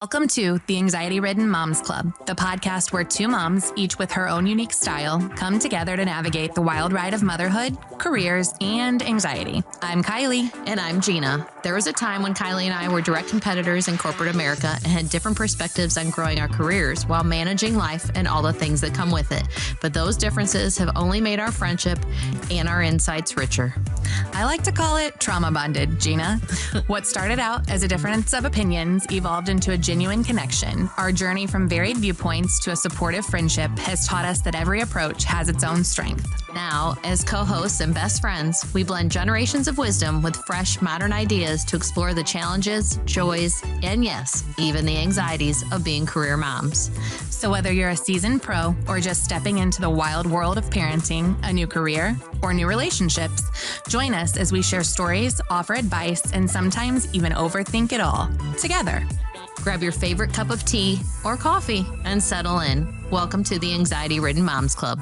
Welcome to the Anxiety Ridden Moms Club, the podcast where two moms, each with her own unique style, come together to navigate the wild ride of motherhood, careers, and anxiety. I'm Kylie. And I'm Gina. There was a time when Kylie and I were direct competitors in corporate America and had different perspectives on growing our careers while managing life and all the things that come with it. But those differences have only made our friendship and our insights richer. I like to call it trauma bonded, Gina. What started out as a difference of opinions evolved into a genuine connection. Our journey from varied viewpoints to a supportive friendship has taught us that every approach has its own strength. Now, as co-hosts and best friends, we blend generations of wisdom with fresh, modern ideas to explore the challenges, joys, and yes, even the anxieties of being career moms. So whether you're a seasoned pro or just stepping into the wild world of parenting, a new career, or new relationships, join us as we share stories, offer advice, and sometimes even overthink it all together. Grab your favorite cup of tea or coffee and settle in. Welcome to the Anxiety Ridden Moms Club.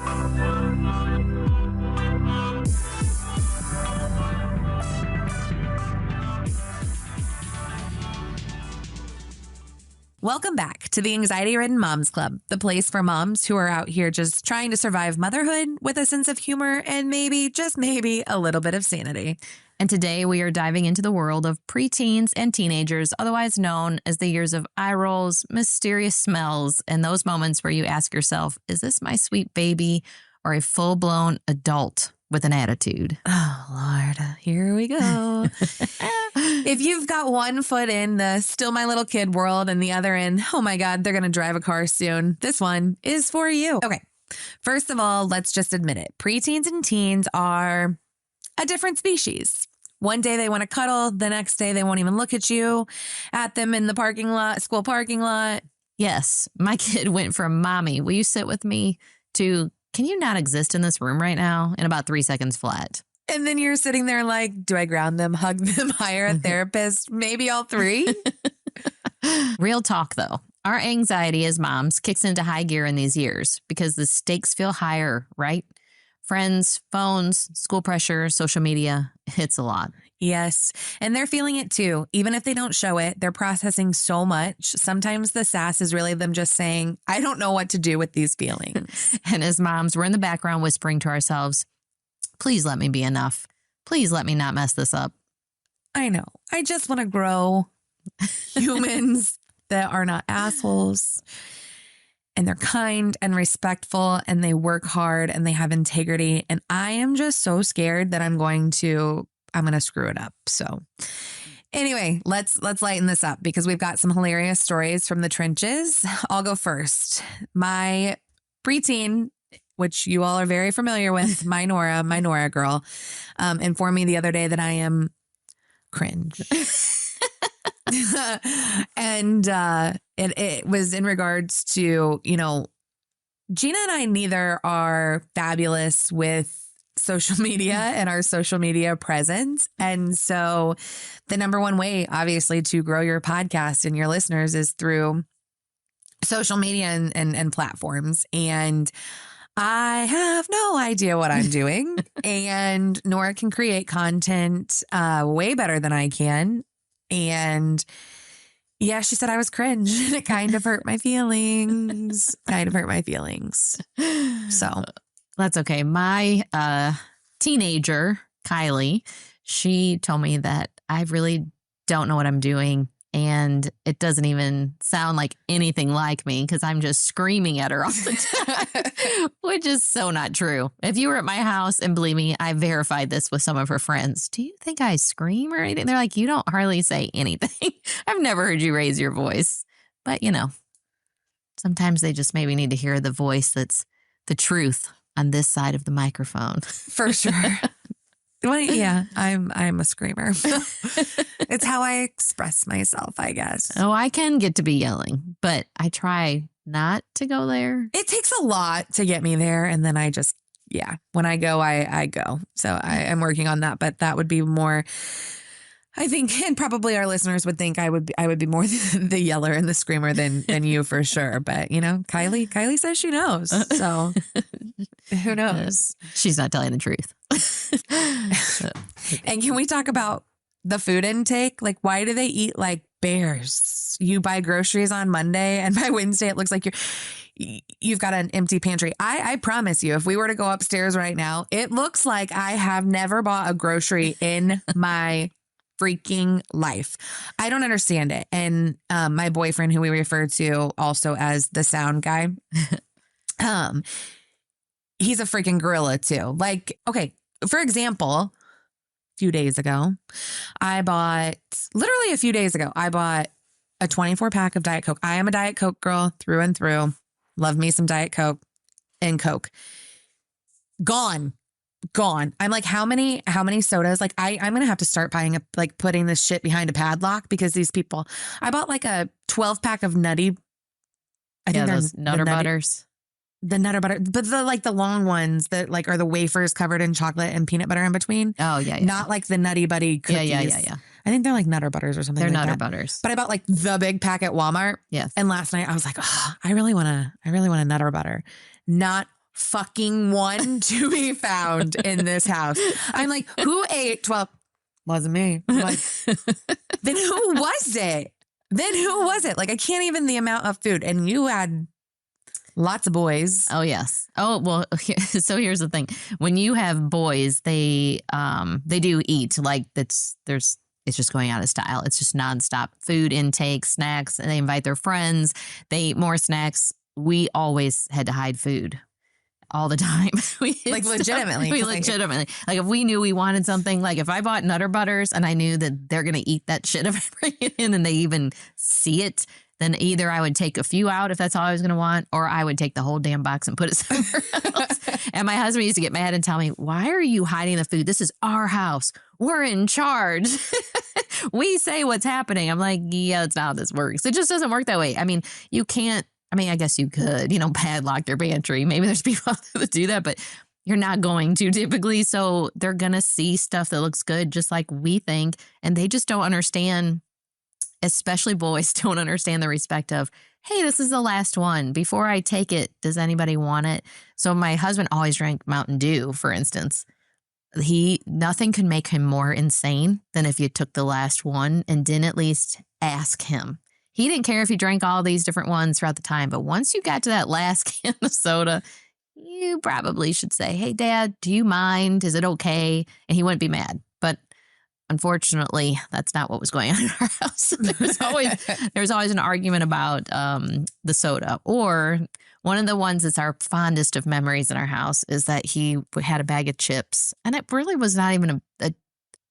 Welcome back to the Anxiety Ridden Moms Club, the place for moms who are out here just trying to survive motherhood with a sense of humor and maybe, just maybe, a little bit of sanity. And today we are diving into the world of preteens and teenagers, otherwise known as the years of eye rolls, mysterious smells, and those moments where you ask yourself, is this my sweet baby or a full-blown adult with an attitude? Oh, Lord, here we go. If you've got one foot in the still my little kid world and the other in, oh my God, they're going to drive a car soon, this one is for you. Okay, first of all, let's just admit it. Preteens and teens are a different species. One day they want to cuddle. The next day they won't even look at them in the parking lot, school parking lot. Yes, my kid went from "Mommy, will you sit with me?" to "Can you not exist in this room right now?" in about 3 seconds flat. And then you're sitting there like, do I ground them, hug them, hire a therapist? Maybe all three. Real talk, though. Our anxiety as moms kicks into high gear in these years because the stakes feel higher, right? Friends, phones, school pressure, social media, it's a lot. Yes. And they're feeling it too. Even if they don't show it, they're processing so much. Sometimes the sass is really them just saying, I don't know what to do with these feelings. And as moms, we're in the background whispering to ourselves, please let me be enough. Please let me not mess this up. I know. I just want to grow humans that are not assholes. And they're kind and respectful and they work hard and they have integrity. And I am just so scared that I'm going to screw it up. So anyway, let's lighten this up because we've got some hilarious stories from the trenches. I'll go first. My preteen, which you all are very familiar with, my Nora girl, informed me the other day that I am cringe. And it was in regards to, Gina and I neither are fabulous with social media and our social media presence. And so the number one way, obviously, to grow your podcast and your listeners is through social media and platforms. And I have no idea what I'm doing. And Nora can create content way better than I can. And yeah, she said I was cringe and it kind of hurt my feelings. So that's okay. My teenager, Kylie, she told me that I really don't know what I'm doing. And it doesn't even sound like anything like me because I'm just screaming at her all the time, which is so not true. If you were at my house, and believe me, I verified this with some of her friends. Do you think I scream or anything? They're like, you don't hardly say anything. I've never heard you raise your voice. But, sometimes they just maybe need to hear the voice that's the truth on this side of the microphone. For sure. Well, yeah, I'm a screamer. It's how I express myself, I guess. Oh, I can get to be yelling, but I try not to go there. It takes a lot to get me there. And then I just, when I go, I go. So I'm working on that, but that would be more, I think, and probably our listeners would think I would be more the yeller and the screamer than you for sure. But Kylie says she knows. So who knows? She's not telling the truth. And can we talk about the food intake? Like, why do they eat like bears. You buy groceries on Monday and by Wednesday, it looks like you've got an empty pantry. I promise you, if we were to go upstairs right now, it looks like I have never bought a grocery in my freaking life. I don't understand it. And my boyfriend, who we refer to also as the sound guy, he's a freaking gorilla too. Like, okay, for example, a few days ago, I bought a 24 pack of Diet Coke. I am a Diet Coke girl through and through. Love me some Diet Coke and Coke. Gone. I'm like, how many sodas? Like I'm going to have to start buying putting this shit behind a padlock because these people, I bought like a 12 pack of Nutty. I think those Nutter Butters. The Nutter Butter, but the long ones that like are the wafers covered in chocolate and peanut butter in between. Oh yeah. Not like the Nutty Buddy cookies. Yeah. I think they're like Nutter Butters or something. They're like Nutter that. Butters. But I bought like the big pack at Walmart. Yes. And last night I was like, oh, I really want a Nutter Butter. Not fucking one to be found in this house. I'm like, who ate 12? Wasn't me. I'm like, then who was it? Like, I can't even the amount of food. And you had lots of boys. Oh, yes. Oh, well, so here's the thing. When you have boys, they do eat like it's just going out of style. It's just nonstop food intake, snacks, and they invite their friends. They eat more snacks. We always had to hide food all the time. Legitimately. Like if we knew we wanted something, like if I bought Nutter Butters and I knew that they're going to eat that shit if I bring it in and they even see it, then either I would take a few out if that's all I was going to want, or I would take the whole damn box and put it somewhere else. And my husband used to get mad and tell me, why are you hiding the food? This is our house. We're in charge. We say what's happening. I'm like, yeah, that's not how this works. It just doesn't work that way. I mean, you can't. I mean, I guess you could, padlock your pantry. Maybe there's people out there that do that, but you're not going to typically. So they're going to see stuff that looks good, just like we think. And they just don't understand, especially boys don't understand the respect of, hey, this is the last one. Before I take it, does anybody want it? So my husband always drank Mountain Dew, for instance. Nothing could make him more insane than if you took the last one and didn't at least ask him. He didn't care if you drank all these different ones throughout the time. But once you got to that last can of soda, you probably should say, hey, Dad, do you mind? Is it okay? And he wouldn't be mad. But unfortunately, that's not what was going on in our house. There was always an argument about the soda. Or one of the ones that's our fondest of memories in our house is that he had a bag of chips. And it really was not even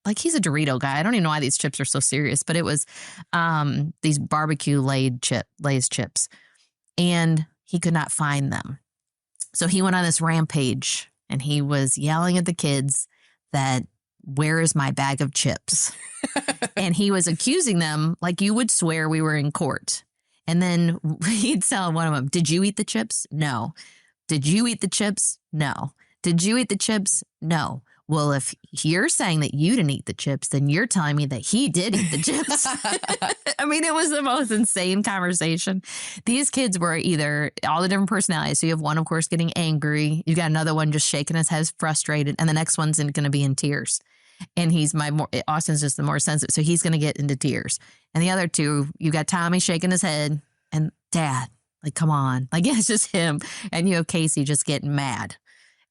like he's a Dorito guy. I don't even know why these chips are so serious, but it was these barbecue Lay's chips. And he could not find them. So he went on this rampage and he was yelling at the kids that, where is my bag of chips? And he was accusing them like you would swear we were in court. And then he'd tell one of them, did you eat the chips? No. Did you eat the chips? No. Did you eat the chips? No. Well, if you're saying that you didn't eat the chips, then you're telling me that he did eat the chips. I mean, it was the most insane conversation. These kids were either all the different personalities. So you have one, of course, getting angry. You got another one just shaking his head, frustrated. And the next one's going to be in tears. And Austin's just the more sensitive. So he's going to get into tears. And the other two, you got Tommy shaking his head and Dad, like, come on. Like, it's just him. And you have Casey just getting mad.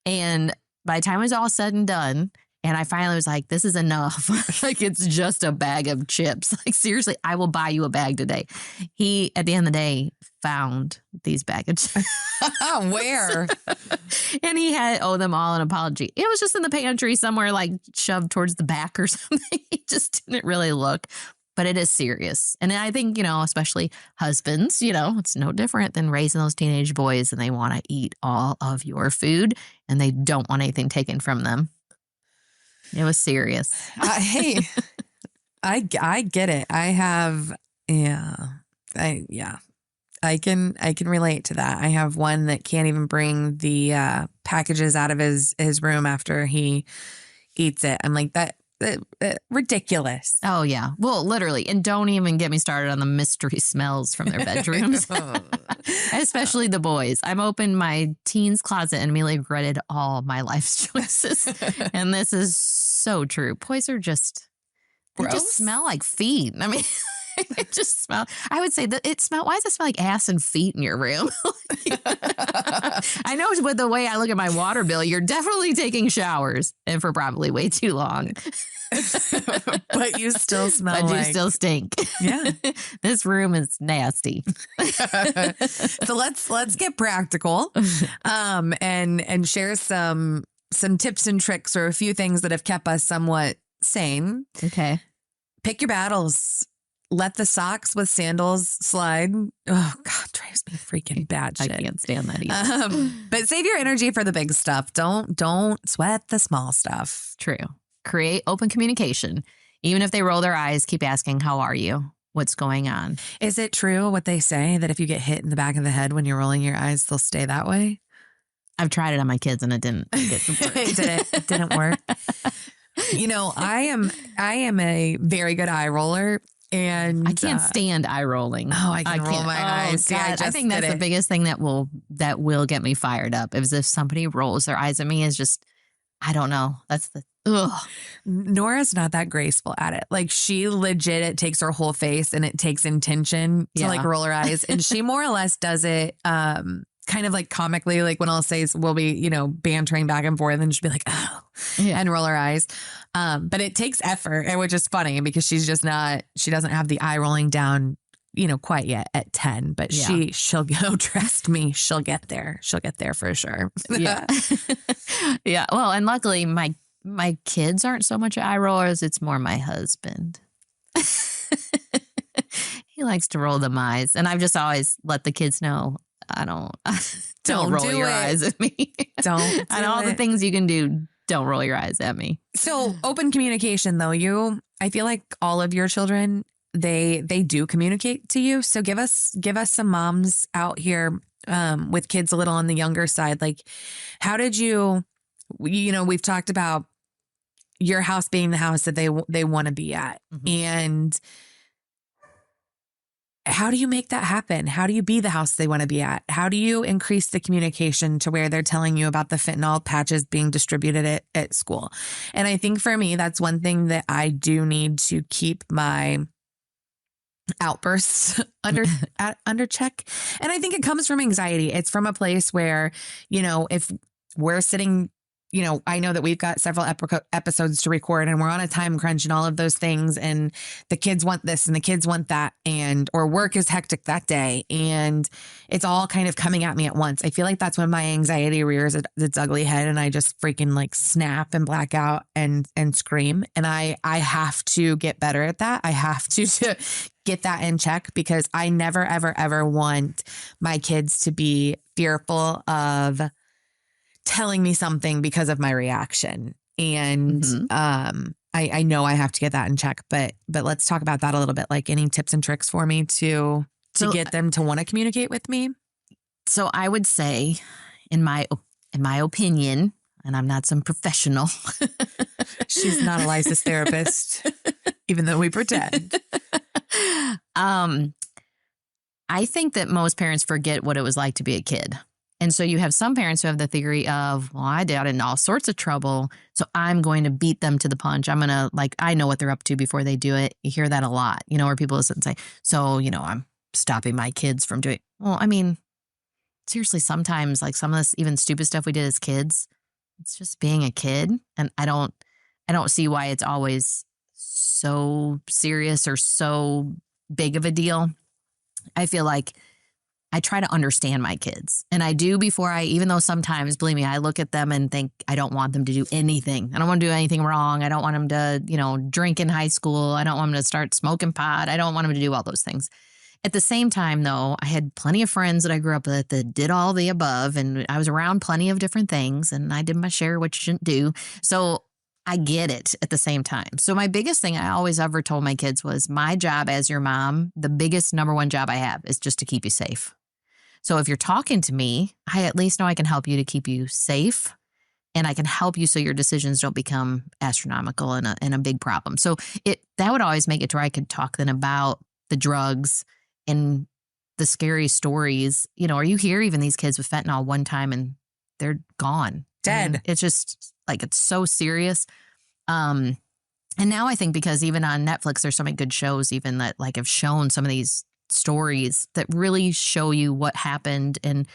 And by the time it was all said and done, and I finally was like, this is enough. Like, it's just a bag of chips. Like, seriously, I will buy you a bag today. He, at the end of the day, found these bags of chips. Where? And he had owed them all an apology. It was just in the pantry somewhere, like shoved towards the back or something. He just didn't really look. But it is serious. And I think, especially husbands, it's no different than raising those teenage boys and they want to eat all of your food and they don't want anything taken from them. It was serious. Hey, I get it. I can relate to that. I have one that can't even bring the packages out of his room after he eats it. I'm like, that ridiculous. Oh, yeah. Well, literally. And don't even get me started on the mystery smells from their bedrooms, especially the boys. I've opened my teen's closet and immediately regretted all my life's choices. And this is so true. Boys are they just smell like feet. I mean, It just smelled. I would say that it smelled. Why does it smell like ass and feet in your room? I know with the way I look at my water bill, you're definitely taking showers and for probably way too long. But you still smell But you still stink. Yeah. This room is nasty. So let's get practical and share some tips and tricks or a few things that have kept us somewhat sane. Okay. Pick your battles. Let the socks with sandals slide. Oh, God, drives me freaking bad shit. I can't stand that either. But save your energy for the big stuff. Don't sweat the small stuff. True. Create open communication. Even if they roll their eyes, keep asking, how are you? What's going on? Is it true what they say that if you get hit in the back of the head when you're rolling your eyes, they'll stay that way? I've tried it on my kids and it didn't work. It didn't work. You know, I am a very good eye roller. And I can't stand eye rolling. Oh, I can roll my eyes. God, I think that's the biggest thing that will get me fired up. Is if somebody rolls their eyes at me, is just, I don't know. That's the ugh. Nora's not that graceful at it. Like she legit, it takes her whole face and it takes intention to like roll her eyes. And she more or less does it kind of like comically, like when I'll say we'll be, you know, bantering back and forth and she'll be like, oh, and roll her eyes. But it takes effort, and which is funny because she doesn't have the eye rolling down, you know, quite yet at 10, but she'll go, trust me, she'll get there. She'll get there for sure. Yeah. Yeah. Well, and luckily my kids aren't so much eye rollers. It's more my husband. He likes to roll them eyes. And I've just always let the kids know, don't roll your eyes at me. Don't. And all the things you can do, don't roll your eyes at me. So open communication though, I feel like all of your children, they do communicate to you. So give us some moms out here with kids a little on the younger side. Like how did you know, we've talked about your house being the house that they want to be at. Mm-hmm. And how do you make that happen? How do you be the house they want to be at? How do you increase the communication to where they're telling you about the fentanyl patches being distributed at school? And I think for me, that's one thing that I do need to keep my outbursts under check. And I think it comes from anxiety. It's from a place where, you know, if we're sitting, you know, I know that we've got several episodes to record and we're on a time crunch and all of those things. And the kids want this and the kids want that, or work is hectic that day. And it's all kind of coming at me at once. I feel like that's when my anxiety rears its ugly head and I just freaking like snap and black out and scream. And I have to get better at that. I have to get that in check because I never, ever, ever want my kids to be fearful of telling me something because of my reaction. And I know I have to get that in check, but let's talk about that a little bit. Like any tips and tricks for me to get them to want to communicate with me? So I would say in my opinion, and I'm not some professional. She's not a licensed therapist, even though we pretend. I think that most parents forget what it was like to be a kid. And so you have some parents who have the theory of, well, I got in all sorts of trouble, so I'm going to beat them to the punch. I'm going to, like, I know what they're up to before they do it. You hear that a lot, you know, where people sit and say, so, you know, I'm stopping my kids from doing. Well, I mean, seriously, sometimes like some of this even stupid stuff we did as kids, it's just being a kid. And I don't see why it's always so serious or so big of a deal. I feel like I try to understand my kids, and I do before even though sometimes, believe me, I look at them and think I don't want them to do anything. I don't want to do anything wrong. I don't want them to, you know, drink in high school. I don't want them to start smoking pot. I don't want them to do all those things. At the same time, though, I had plenty of friends that I grew up with that did all the above, and I was around plenty of different things, and I did my share of what you shouldn't do. So I get it at the same time. So my biggest thing I always ever told my kids was my job as your mom, the biggest number one job I have is just to keep you safe. So if you're talking to me, I at least know I can help you to keep you safe, and I can help you so your decisions don't become astronomical and a big problem. So that would always make it to where I could talk then about the drugs and the scary stories. You know, or you hear even these kids with fentanyl one time and they're gone. Dead. It's just like, it's so serious. And now I think because even on Netflix, there's so many good shows even that like have shown some of these stories that really show you what happened. And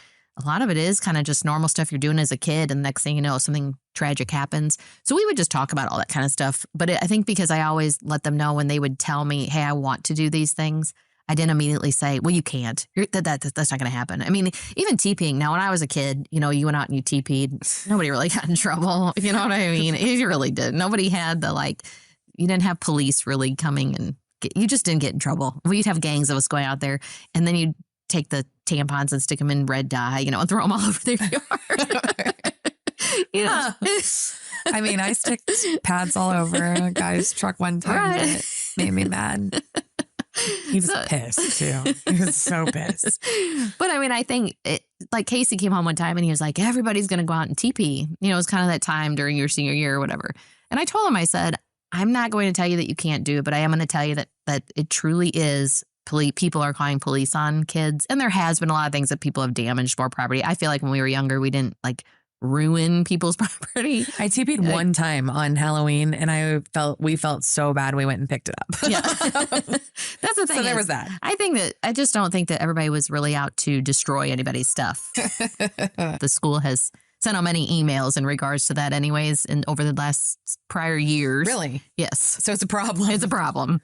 a lot of it is kind of just normal stuff you're doing as a kid. And next thing you know, something tragic happens. So we would just talk about all that kind of stuff. But I think because I always let them know when they would tell me, hey, I want to do these things, I didn't immediately say, well, you can't. That's not going to happen. I mean, even TPing. Now, when I was a kid, you went out and you TP'd. Nobody really got in trouble. You know what I mean? You really did. Nobody had the you didn't have police really coming and you just didn't get in trouble. We'd have gangs of us going out there and then you'd take the tampons and stick them in red dye, and throw them all over their yard. I mean, I sticked pads all over a guy's truck one time. Right. That made me mad. He was pissed too. He was so pissed. But I mean, I think Casey came home one time and he was like, everybody's going to go out and TP. It was kind of that time during your senior year or whatever. And I told him, I said, I'm not going to tell you that you can't do it, but I am going to tell you that it truly is. People are calling police on kids. And there has been a lot of things that people have damaged more property. I feel like when we were younger, we didn't ruin people's property. I TP'd one time on Halloween and we felt so bad we went and picked it up. Yeah. That's the thing. So there was that. I just don't think that everybody was really out to destroy anybody's stuff. The school has sent out many emails in regards to that anyways and over the last prior years. Really? Yes. So it's a problem. It's a problem.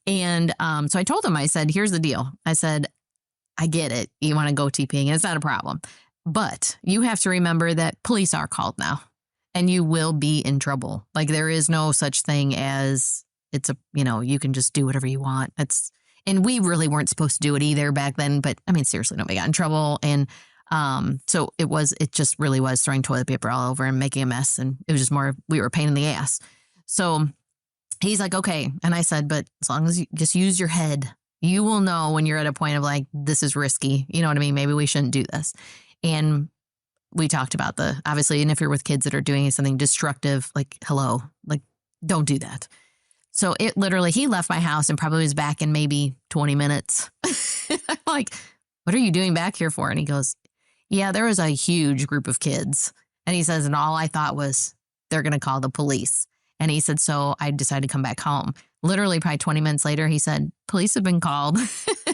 And so I told him, I said, here's the deal. I said, I get it. You want to go TPing and it's not a problem. But you have to remember that police are called now and you will be in trouble. There is no such thing as you can just do whatever you want. And we really weren't supposed to do it either back then. But I mean, seriously, nobody got in trouble. And so it just really was throwing toilet paper all over and making a mess. And it was just we were a pain in the ass. So he's like, okay. And I said, but as long as you just use your head, you will know when you're at a point of this is risky. You know what I mean? Maybe we shouldn't do this. And we talked about obviously, and if you're with kids that are doing something destructive, hello, don't do that. So it literally, he left my house and probably was back in maybe 20 minutes. I'm like, what are you doing back here for? And he goes, yeah, there was a huge group of kids. And he says, and all I thought was they're going to call the police. And he said, so I decided to come back home. Literally probably 20 minutes later, he said, police have been called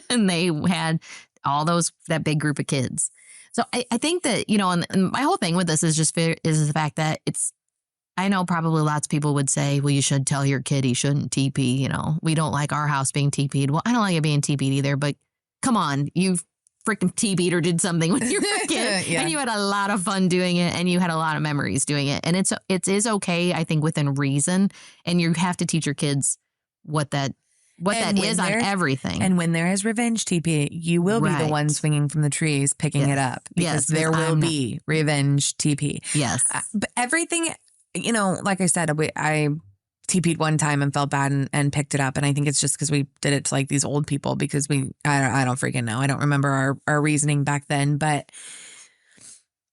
and they had that big group of kids. So I think that, and my whole thing with this is is the fact that I know probably lots of people would say, well, you should tell your kid he shouldn't TP. We don't like our house being TP'd. Well, I don't like it being TP'd either, but come on, you freaking TP'd or did something when you were a kid and you had a lot of fun doing it and you had a lot of memories doing it. And it is okay, I think, within reason. And you have to teach your kids what that is on everything. And when there is revenge TP, you will be the one swinging from the trees picking it up because there will be revenge TP. Yes. But everything, like I said, I TP'd one time and felt bad and picked it up. And I think it's just because we did it to these old people because I don't freaking know. I don't remember our reasoning back then, but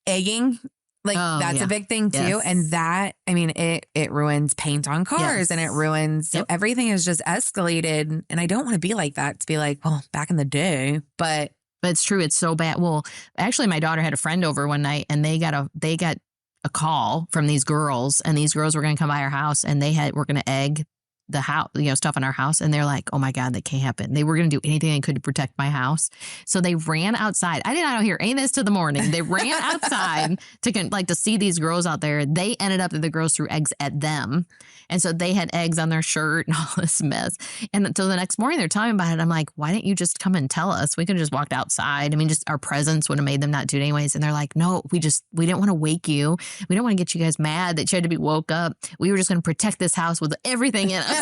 egging, that's a big thing too. Yes. And that, I mean, it ruins paint on cars and it ruins, so everything has just escalated. And I don't want to be like that, to be well, back in the day, but it's true. It's so bad. Well, actually my daughter had a friend over one night and they got a call from these girls and these girls were going to come by our house and were going to egg the house, stuff in our house. And they're like, oh my God, that can't happen. They were going to do anything they could to protect my house. So they ran outside. I did not hear any of this till the morning. They ran outside to see these girls out there. They ended up that the girls threw eggs at them. And so they had eggs on their shirt and all this mess. And so the next morning they're telling me about it. I'm like, why didn't you just come and tell us? We could have just walked outside. I mean, just our presence would have made them not do it anyways. And they're like, no, we didn't want to wake you. We don't want to get you guys mad that you had to be woke up. We were just going to protect this house with everything in us.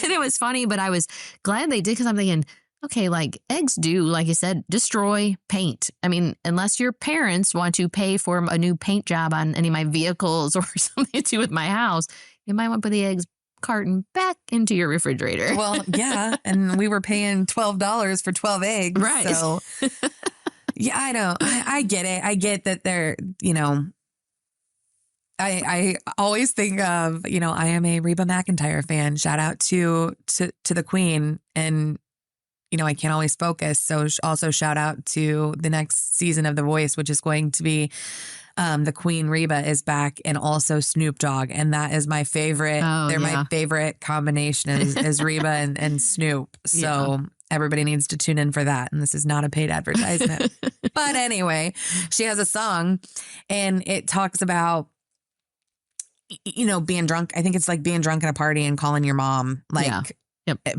And it was funny, but I was glad they did because I'm thinking, okay, eggs do, like you said, destroy paint. I mean, unless your parents want to pay for a new paint job on any of my vehicles or something to do with my house, you might want to put the eggs carton back into your refrigerator. Well, yeah. And we were paying $12 for 12 eggs. Right. So, yeah, I know. I get it. I get that they're, I always think of, I am a Reba McEntire fan. Shout out to the Queen. And, I can't always focus. So also shout out to the next season of The Voice, which is going to be the Queen Reba is back, and also Snoop Dogg, and that is my favorite. Oh, They're yeah. my favorite combination is Reba and Snoop. So everybody needs to tune in for that. And this is not a paid advertisement. But anyway, she has a song, and it talks about, you know, being drunk. I think it's like being drunk at a party and calling your mom, like,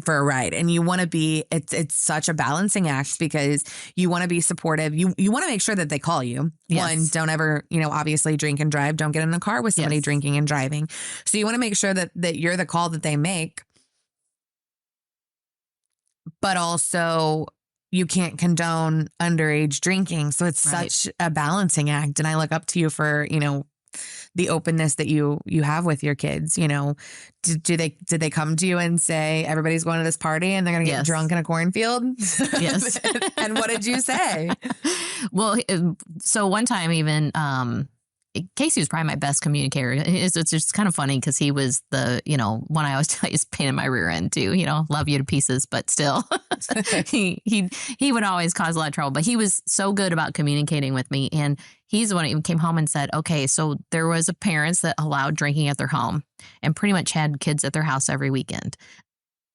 for a ride. And you want to be, it's such a balancing act, because you want to be supportive. You want to make sure that they call you. Yes. One, don't ever, you know, obviously drink and drive. Don't get in a car with somebody drinking and driving. So you want to make sure that you're the call that they make. But also, you can't condone underage drinking. So it's such a balancing act. And I look up to you for, you know, the openness that you have with your kids. You know, did they come to you and say, everybody's going to this party and they're going to get drunk in a cornfield? Yes. And what did you say? Well, so one time even, Casey was probably my best communicator. It's just kind of funny because he was the, you know, one I always tell you is pain in my rear end too, you know, love you to pieces, but still he would always cause a lot of trouble, but he was so good about communicating with me. And he's the one who even came home and said, okay, so there was a parents that allowed drinking at their home and pretty much had kids at their house every weekend.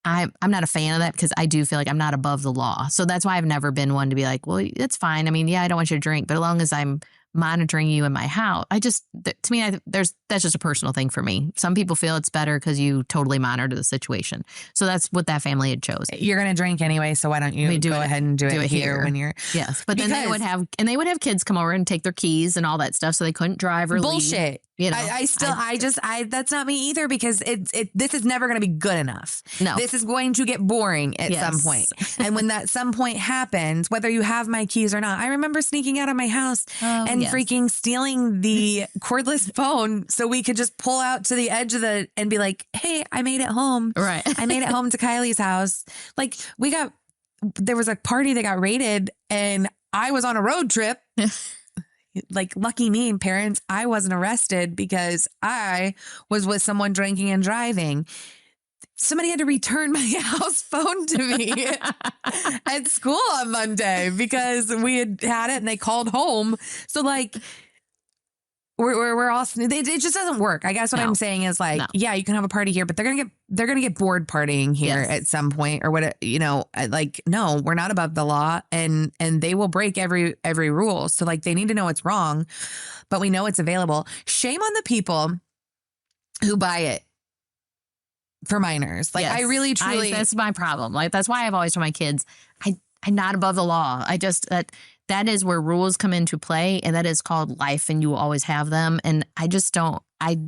I'm not a fan of that because I do feel like I'm not above the law. So that's why I've never been one to be like, well, it's fine. I mean, yeah, I don't want you to drink, but as long as I'm monitoring you in my house, to me, that's just a personal thing for me. Some people feel it's better because you totally monitor the situation. So that's what that family had chosen. You're going to drink anyway, so why don't you go ahead and do it here when you're... Yes, but then they would have kids come over and take their keys and all that stuff, so they couldn't drive or bullshit. leave. You know, that's not me either, because this is never going to be good enough. No, this is going to get boring at some point. And when that some point happens, whether you have my keys or not, I remember sneaking out of my house and freaking stealing the cordless phone so we could just pull out to the edge of and be like, hey, I made it home. Right. I made it home to Kylie's house. Like, there was a party that got raided and I was on a road trip. Like, lucky me, parents, I wasn't arrested because I was with someone drinking and driving. Somebody had to return my house phone to me at school on Monday because we had it and they called home. So, like, we're all, it just doesn't work. I guess what I'm saying is, like, yeah, you can have a party here, but they're gonna get bored partying here at some point, or what, you know, like, no, we're not above the law, and they will break every rule. So, like, they need to know it's wrong, but we know it's available. Shame on the people who buy it for minors. Like, I really, truly, that's my problem. Like, that's why I've always told my kids, I'm not above the law. I just, that is where rules come into play, and that is called life, and you will always have them. And I just don't, I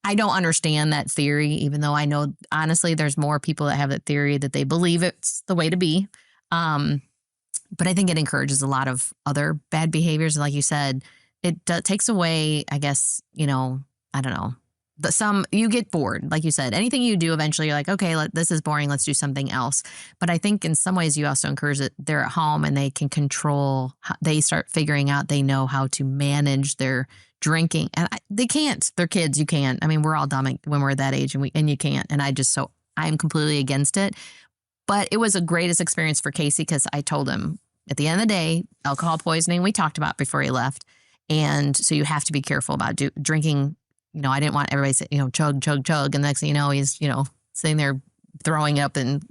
don't understand that theory, even though I know, honestly, there's more people that have that theory that they believe it's the way to be. But I think it encourages a lot of other bad behaviors. And like you said, it takes away, I guess, you know, I don't know. You get bored, like you said. Anything you do, eventually you're like, okay, this is boring. Let's do something else. But I think in some ways you also encourage that they're at home and they can control. They start figuring out they know how to manage their drinking, and they can't. They're kids. You can't. I mean, we're all dumb when we're that age, and you can't. And I'm completely against it. But it was a greatest experience for Casey because I told him at the end of the day, alcohol poisoning we talked about before he left, and so you have to be careful about drinking. You know, I didn't want everybody to say, you know, chug, chug, chug. And the next thing you know, he's, you know, sitting there throwing up and,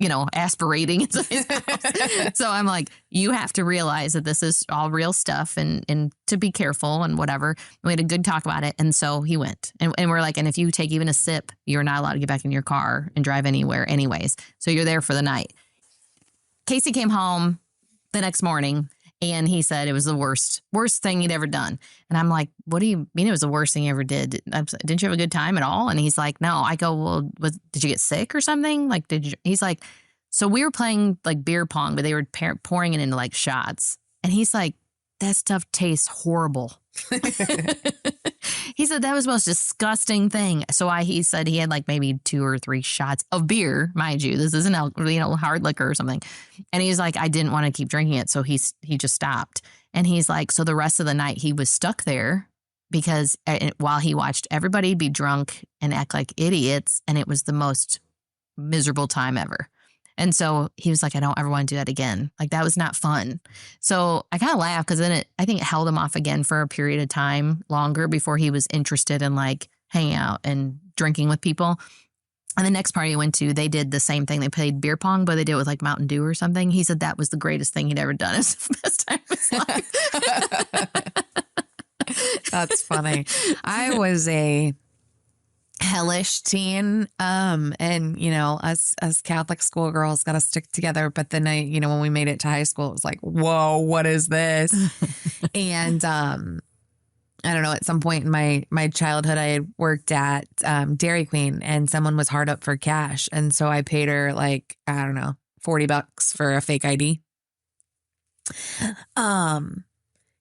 you know, aspirating into his house. So I'm like, you have to realize that this is all real stuff and to be careful and whatever. And we had a good talk about it. And so he went. And we're like, and if you take even a sip, you're not allowed to get back in your car and drive anywhere anyways. So you're there for the night. Casey came home the next morning. And he said it was the worst thing he'd ever done. And I'm like, what do you mean it was the worst thing you ever did? Didn't you have a good time at all? And he's like, no. I go, well, did you get sick or something? Like, he's like, so we were playing like beer pong, but they were pouring it into like shots. And he's like, that stuff tastes horrible. He said that was the most disgusting thing. So he said he had like maybe 2 or 3 shots of beer, mind you. This isn't hard liquor or something. And he's like, I didn't want to keep drinking it, so he just stopped. And he's like, so the rest of the night he was stuck there because while he watched everybody be drunk and act like idiots, and it was the most miserable time ever. And so he was like, I don't ever want to do that again. Like, that was not fun. So I kind of laughed because then I think it held him off again for a period of time longer before he was interested in like hanging out and drinking with people. And the next party I went to, they did the same thing. They played beer pong, but they did it with like Mountain Dew or something. He said that was the greatest thing he'd ever done. It was the best time of his life. That's funny. I was a hellish teen. And you know, us as Catholic schoolgirls got to stick together. But then when we made it to high school, it was like, whoa, what is this? And I don't know, at some point in my childhood, I had worked at Dairy Queen and someone was hard up for cash. And so I paid her like, I don't know, $40 for a fake ID.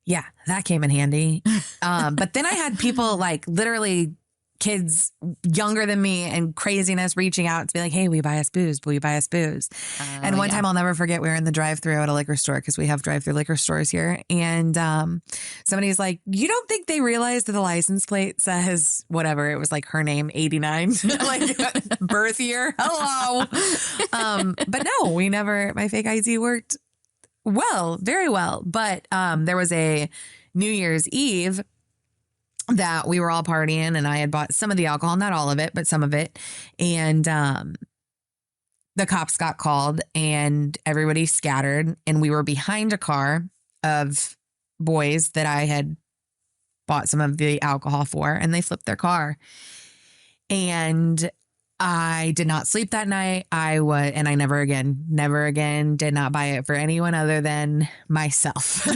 Yeah, that came in handy. But then I had people like literally kids younger than me and craziness reaching out to be like, hey, will you buy us booze? Will you buy us booze? And one time I'll never forget, we were in the drive-thru at a liquor store because we have drive-thru liquor stores here. And somebody's like, you don't think they realized that the license plate says whatever? It was like her name, 89, like birth year. Hello. But no, my fake ID worked well, very well. But there was a New Year's Eve that we were all partying and I had bought some of the alcohol, not all of it, but some of it. And the cops got called and everybody scattered and we were behind a car of boys that I had bought some of the alcohol for and they flipped their car. And I did not sleep that night. And I never again did not buy it for anyone other than myself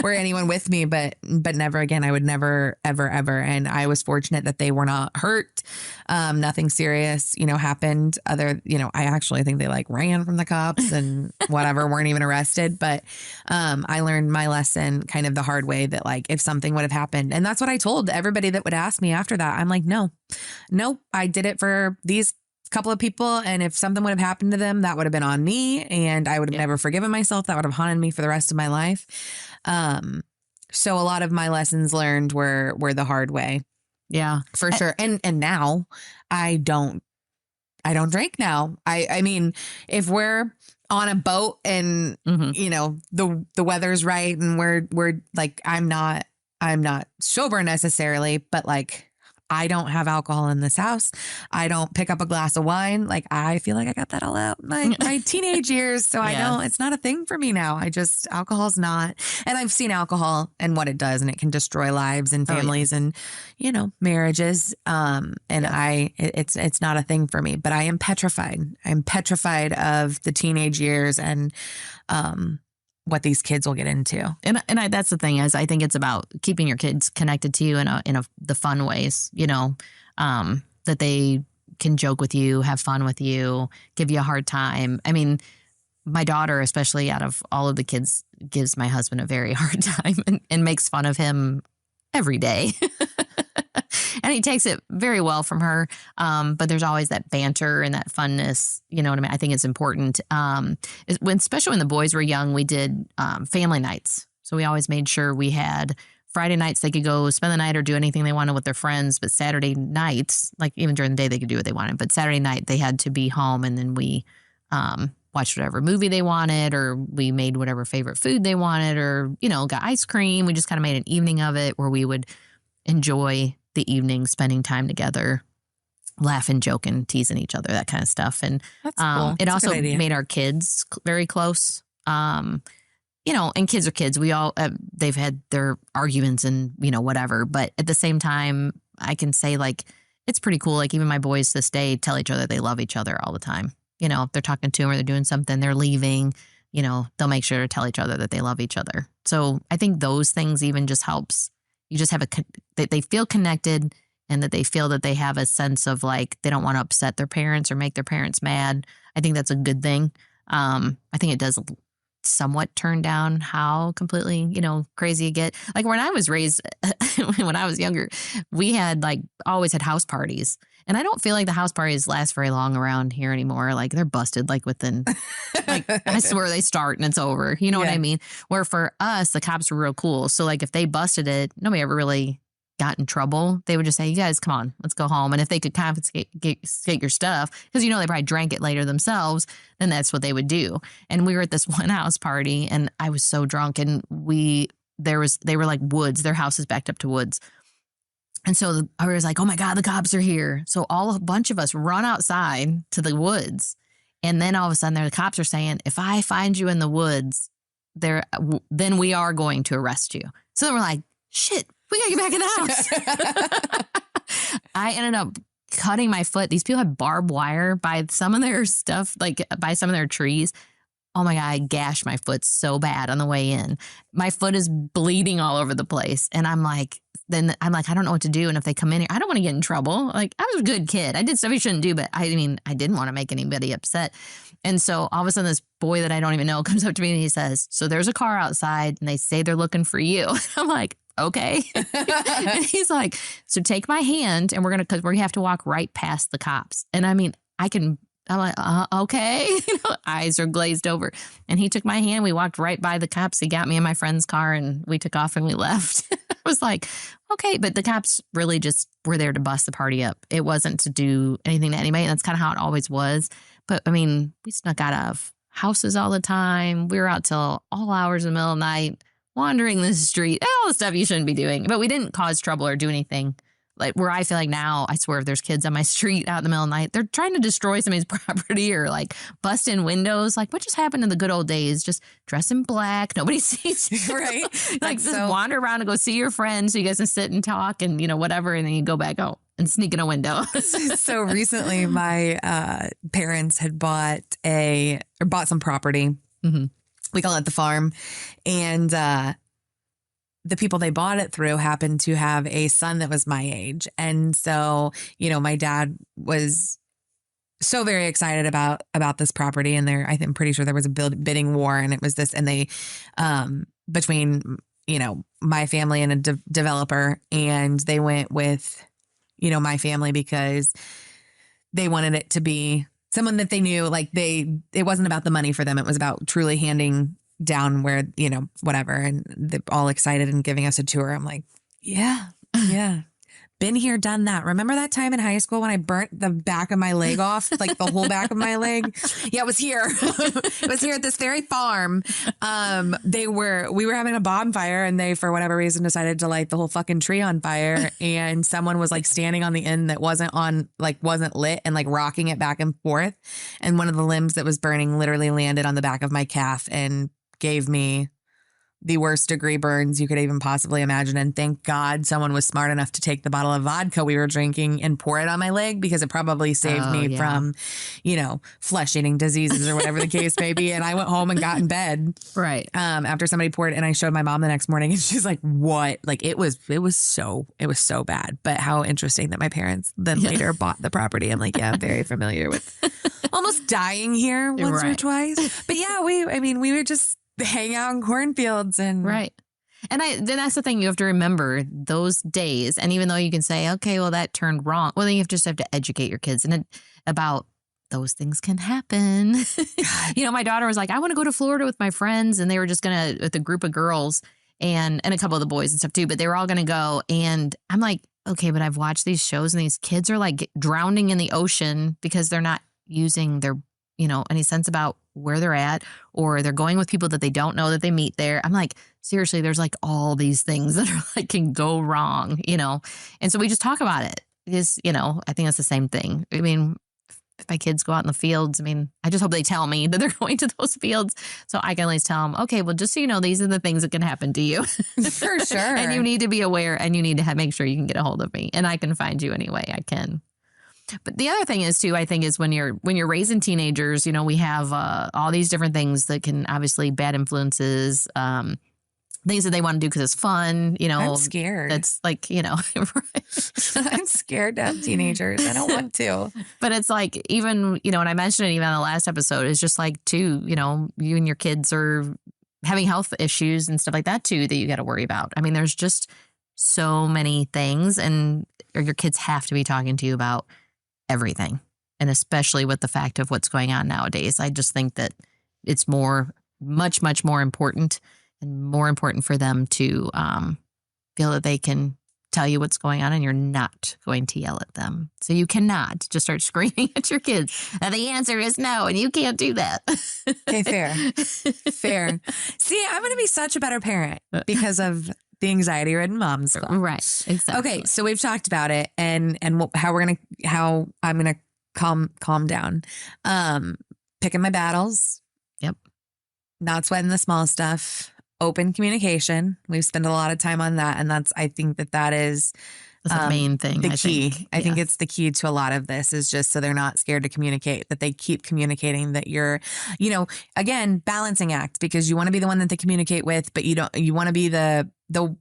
or anyone with me, but never again. I would never, ever, ever. And I was fortunate that they were not hurt. Nothing serious, happened I actually think they like ran from the cops and whatever, weren't even arrested. But I learned my lesson kind of the hard way that like, if something would have happened, and that's what I told everybody that would ask me after that. I'm like, nope, I did it for these couple of people. And if something would have happened to them, that would have been on me and I would have never forgiven myself. That would have haunted me for the rest of my life. So a lot of my lessons learned were the hard way. Yeah, for sure. And now I don't drink now. I mean, if we're on a boat and, the weather's right and we're like, I'm not sober necessarily, but like, I don't have alcohol in this house. I don't pick up a glass of wine. Like, I feel like I got that all out my teenage years. So I know it's not a thing for me now. Alcohol's not. And I've seen alcohol and what it does, and it can destroy lives and families and, marriages. It's not a thing for me, but I am petrified. I'm petrified of the teenage years and, what these kids will get into. And that's the thing is I think it's about keeping your kids connected to you in the fun ways, that they can joke with you, have fun with you, give you a hard time. I mean, my daughter, especially out of all of the kids, gives my husband a very hard time and makes fun of him every day. And he takes it very well from her. But there's always that banter and that funness. You know what I mean? I think it's important. Especially when the boys were young, we did family nights. So we always made sure we had Friday nights they could go spend the night or do anything they wanted with their friends. But Saturday nights, like even during the day, they could do what they wanted. But Saturday night, they had to be home. And then we watched whatever movie they wanted, or we made whatever favorite food they wanted, or, got ice cream. We just kind of made an evening of it where we would enjoy the evening, spending time together, laughing, joking, teasing each other, that kind of stuff. And that's cool. It also made our kids very close. And kids are kids. We all, they've had their arguments and, whatever. But at the same time, I can say like, it's pretty cool. Like even my boys this day tell each other they love each other all the time. If they're talking to them or they're doing something, they're leaving, they'll make sure to tell each other that they love each other. So I think those things even just helps. You just have that they feel connected and that they feel that they have a sense of like, they don't want to upset their parents or make their parents mad. I think that's a good thing. I think it does somewhat turn down how completely, crazy you get. Like when I was raised, when I was younger, we had always had house parties. And I don't feel like the house parties last very long around here anymore. Like they're busted within, I swear they start and it's over. You know what I mean? Where for us, the cops were real cool. So if they busted it, nobody ever really got in trouble, they would just say, you guys, come on, let's go home. And if they could confiscate your stuff, because, they probably drank it later themselves, then that's what they would do. And we were at this one house party and I was so drunk and they were like woods. Their house is backed up to woods. And so I was like, oh my God, the cops are here. So a bunch of us run outside to the woods. And then all of a sudden the cops are saying, if I find you in the woods, then we are going to arrest you. So then we're like, shit, we gotta get back in the house. I ended up cutting my foot. These people had barbed wire by some of their stuff, like by some of their trees. Oh my God, I gashed my foot so bad on the way in. My foot is bleeding all over the place. And I'm like, I don't know what to do. And if they come in here, I don't want to get in trouble. Like, I was a good kid. I did stuff you shouldn't do, but I didn't want to make anybody upset. And so all of a sudden this boy that I don't even know comes up to me and he says, so there's a car outside and they say they're looking for you. I'm like, okay. And he's like, so take my hand and because we have to walk right past the cops. And I'm like, okay. Eyes are glazed over. And he took my hand. We walked right by the cops. He got me in my friend's car and we took off and we left. I was like, okay. But the cops really just were there to bust the party up. It wasn't to do anything to anybody. And that's kind of how it always was. But we snuck out of houses all the time. We were out till all hours in the middle of the night, wandering the street, all the stuff you shouldn't be doing. But we didn't cause trouble or do anything. Like where I feel like now, I swear if there's kids on my street out in the middle of the night, they're trying to destroy somebody's property or like bust in windows. Like what just happened in the good old days? Just dress in black. Nobody sees you. Right. Like just wander around and go see your friends so you guys can sit and talk and, whatever. And then you go back home and sneak in a window. So recently my parents had bought some property. Mm-hmm. We call it the farm. And the people they bought it through happened to have a son that was my age. And so, my dad was so very excited about this property. And I'm pretty sure there was a bidding war and it was this, and they, between, my family and a developer, and they went with, my family because they wanted it to be someone that they knew, like it wasn't about the money for them. It was about truly handing down where, whatever. And they're all excited and giving us a tour. I'm like, yeah. Been here, done that. Remember that time in high school when I burnt the back of my leg off, like the whole back of my leg? Yeah, it was here. It was here at this very farm. We were having a bonfire and they, for whatever reason, decided to light the whole fucking tree on fire. And someone was like standing on the end that wasn't lit and like rocking it back and forth. And one of the limbs that was burning literally landed on the back of my calf and gave me the worst degree burns you could even possibly imagine. And thank God someone was smart enough to take the bottle of vodka we were drinking and pour it on my leg, because it probably saved me from, flesh eating diseases or whatever the case may be. And I went home and got in bed. Right. After somebody poured it, and I showed my mom the next morning and she's like, what? Like it was so bad. But how interesting that my parents then later bought the property. I'm like, yeah, I'm very familiar with almost dying here once or twice. But yeah, we would just hang out in cornfields and right. And then that's the thing, you have to remember those days. And even though you can say, okay, well, that turned wrong. Well, then you just have to educate your kids about those things can happen. My daughter was like, I want to go to Florida with my friends. And they were just with a group of girls and a couple of the boys and stuff too. But they were all going to go. And I'm like, okay, but I've watched these shows and these kids are like drowning in the ocean because they're not using their any sense about where they're at, or they're going with people that they don't know that they meet there. I'm like, seriously, there's like all these things that are like can go wrong, And so we just talk about it. Because, I think that's the same thing. I mean, if my kids go out in the fields, I just hope they tell me that they're going to those fields so I can at least tell them, okay, well, just so you know, these are the things that can happen to you. For sure. And you need to be aware and you need to make sure you can get a hold of me and I can find you any way I can. But the other thing is too, I think, is when you're raising teenagers, we have all these different things that can obviously bad influences, things that they want to do because it's fun. I'm scared. It's like, right. I'm scared to have teenagers. I don't want to. But it's like even, and I mentioned it even on the last episode, it's just like too, you and your kids are having health issues and stuff like that too that you got to worry about. There's just so many things, and your kids have to be talking to you about everything. And especially with the fact of what's going on nowadays, I just think that it's much, much more important and more important for them to feel that they can tell you what's going on and you're not going to yell at them. So you cannot just start screaming at your kids. And the answer is no, and you can't do that. Okay, fair. Fair. See, I'm going to be such a better parent because of the anxiety-ridden moms club. Right. Exactly. Okay, so we've talked about it and how I'm gonna calm down. Picking my battles. Yep. Not sweating the small stuff. Open communication. We've spent a lot of time on that, and I think that is That's the main thing. the key. I think it's the key to a lot of this is just so they're not scared to communicate, that they keep communicating, that you're, again, balancing act, because you want to be the one that they communicate with, but you want to be the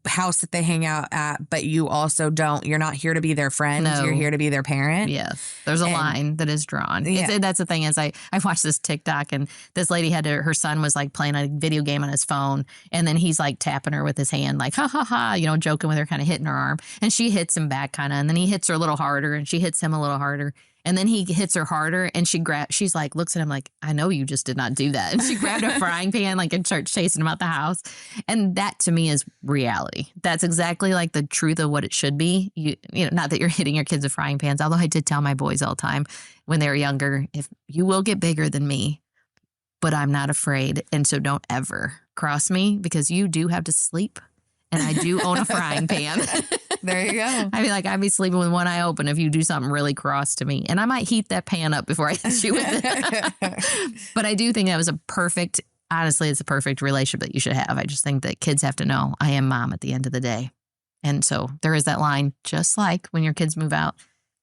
house that they hang out at, but you also you're not here to be their friend. No. You're here to be their parent. Yes. There's a line that is drawn. Yeah. That's the thing is I watched this TikTok and this lady her son was like playing a video game on his phone. And then he's like tapping her with his hand, like, ha, ha, ha, joking with her, kind of hitting her arm. And she hits him back kind of. And then he hits her a little harder and she hits him a little harder. And then he hits her harder and she's like, looks at him like, I know you just did not do that. And she grabbed a frying pan and starts chasing him out the house. And that to me is reality. That's exactly like the truth of what it should be. Not that you're hitting your kids with frying pans, although I did tell my boys all the time when they were younger, if you will get bigger than me, but I'm not afraid. And so don't ever cross me because you do have to sleep. And I do own a frying pan. There you go. I'd be sleeping with one eye open if you do something really cross to me. And I might heat that pan up before I hit you with it. But I do think that was honestly, it's a perfect relationship that you should have. I just think that kids have to know I am mom at the end of the day. And so there is that line, just like when your kids move out,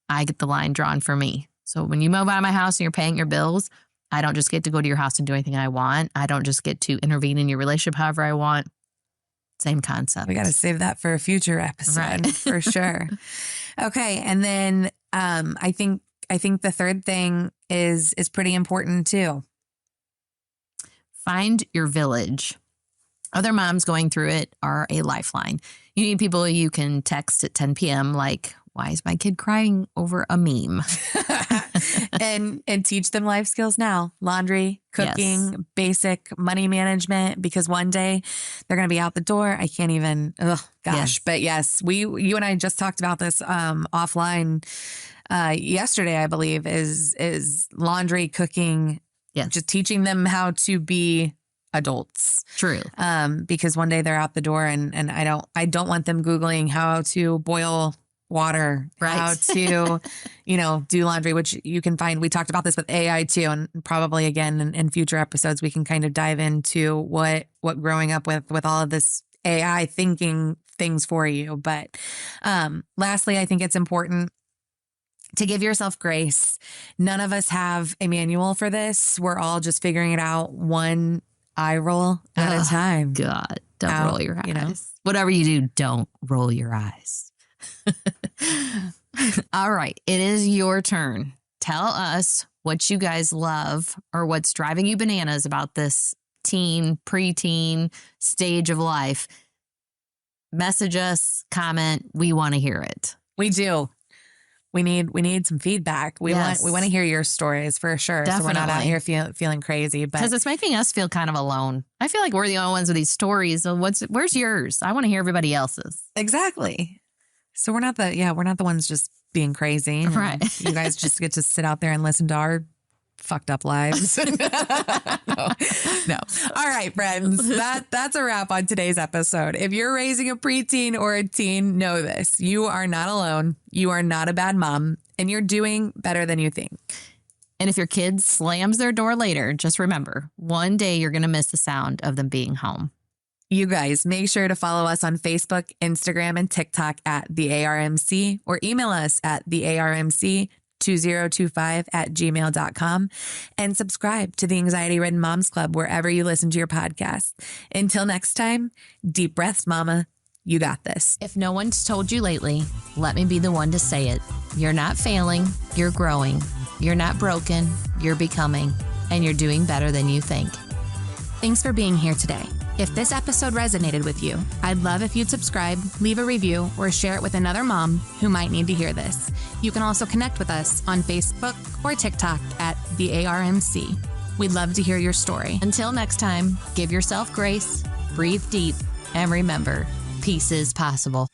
I get the line drawn for me. So when you move out of my house and you're paying your bills, I don't just get to go to your house and do anything I want. I don't just get to intervene in your relationship however I want. Same concept. We got to save that for a future episode, right? For sure. Okay, and then I think the third thing is pretty important too. Find your village. Other moms going through it are a lifeline. You need people you can text at 10 p.m. like, why is my kid crying over a meme? and teach them life skills now. Laundry, cooking, basic money management, because one day they're going to be out the door. I can't even, Yes. But yes, you and I just talked about this offline yesterday, I believe, is laundry, cooking, just teaching them how to be adults. True. Because one day they're out the door and I don't want them Googling how to boil water, right? How to, do laundry, which you can find. We talked about this with AI too, and probably again in future episodes, we can kind of dive into what growing up with all of this AI thinking things for you. But lastly, I think it's important to give yourself grace. None of us have a manual for this. We're all just figuring it out one eye roll at a time. God, don't roll your eyes. Whatever you do, don't roll your eyes. All right. It is your turn. Tell us what you guys love or what's driving you bananas about this preteen stage of life. Message us, comment. We want to hear it. We do. We need some feedback. We want to hear your stories for sure. Definitely. So we're not out here feeling crazy, because it's making us feel kind of alone. I feel like we're the only ones with these stories. So where's yours? I want to hear everybody else's. Exactly. So we're not the ones just being crazy. Right. You guys just get to sit out there and listen to our fucked up lives. No. All right, friends. That's a wrap on today's episode. If you're raising a preteen or a teen, know this. You are not alone. You are not a bad mom, and you're doing better than you think. And if your kid slams their door later, just remember, one day you're going to miss the sound of them being home. You guys, make sure to follow us on Facebook, Instagram, and TikTok at the ARMC, or email us at thearmc2025@gmail.com, and subscribe to the Anxiety Ridden Moms Club wherever you listen to your podcast. Until next time, deep breaths, mama. You got this. If no one's told you lately, let me be the one to say it. You're not failing, you're growing. You're not broken, you're becoming, and you're doing better than you think. Thanks for being here today. If this episode resonated with you, I'd love if you'd subscribe, leave a review, or share it with another mom who might need to hear this. You can also connect with us on Facebook or TikTok at the ARMC. We'd love to hear your story. Until next time, give yourself grace, breathe deep, and remember, peace is possible.